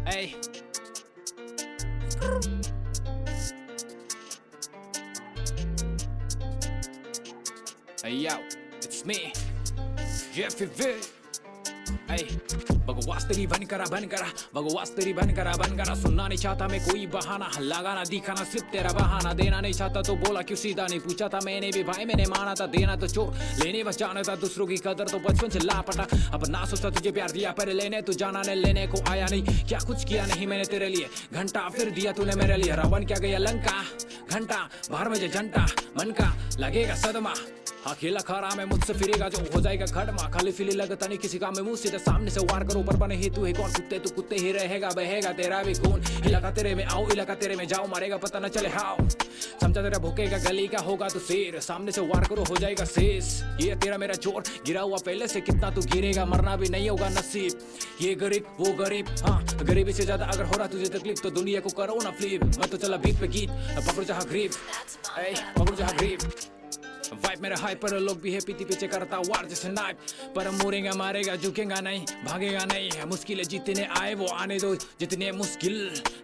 Hey. Hey yo, it's me, Jeffy V. Hey, बकवास तेरी बन करा बकवास तेरी बन करा सुनना नहीं चाहता मैं कोई बहाना लगाना दिखाना सिर्फ तेरा बहाना देना नहीं चाहता तो बोला क्यों सीधा नहीं पूछा था मैंने भी भाई मैंने माना था देना तो चोर लेने बचाना था दूसरों की कदर तो बचपन से लापटा अब ना सोचा तुझे प्यार दिया पर लेने तू जाना नहीं लेने को आया नहीं क्या कुछ किया नहीं मैंने तेरे लिए घंटा फिर दिया तूने मेरे लिए रावण क्या गया लंका घंटा बाहर में झंटा मन का लगेगा सदमा अकेला खरा में मुझसे फिरेगा जो हो जाएगा खड़मा खाली फिली लगता नहीं किसी काम में मुंह सीधा सामने से वार करो पर बने ही तू है कौन कुत्ते तू कुत्ते ही रहेगा बहेगा तेरा भी खून इलाका तेरे में आओ इलाका तेरे में जाओ मारेगा पता न चले हाओ समझा तेरा भूखेगा गली का होगा तो शेर सामने से वार करो हो जाएगा शेष ये तेरा मेरा जोर गिरा हुआ पहले से कितना तू गिरेगा मरना भी नहीं होगा नसीब ये गरीब वो गरीब हाँ गरीबी से ज्यादा अगर हो रहा तुझे तकलीफ तो दुनिया को करो ना फ्लिप मैं तो चला बीट पे गीत पकड़ो जहाँ ग्रीप पकड़ो जहाँ ग्रीप वाइब मेरा हाई पर लोग भी है पीती पीछे करता वार जैसे नाइप पर मुड़ेगा मारेगा झुकेगा नहीं भागेगा नहीं मुश्किल जितने आए वो आने दो जितने मुश्किल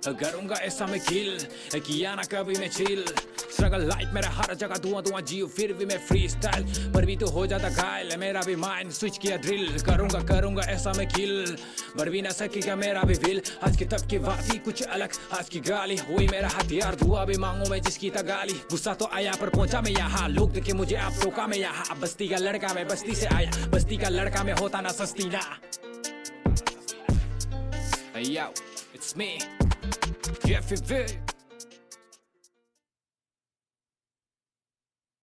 करूंगा ऐसा मैं किल किया ना कभी मैं चिल स्ट्रगल लाइफ मेरा हर जगह धुआं जियो फिर भी मैं फ्री स्टाइल पर भी तो हो जाता घायल मेरा भी माइंड स्विच किया ड्रिल करूंगा ऐसा मैं किल पर भी ना सकेगा मेरा भी विल आज की तब की बात ही कुछ अलग आज की गाली हुई मेरा हथियार दुआ भी मांगू मैं जिसकी तगाली गुस्सा तो आया पर पहुंचा मैं यहाँ लोग देखे मुझे आप टोका में यहाँ बस्ती का लड़का मैं बस्ती से आया बस्ती का लड़का में होता ना सस्ती ना Hey yo, it's me, Jeffy V.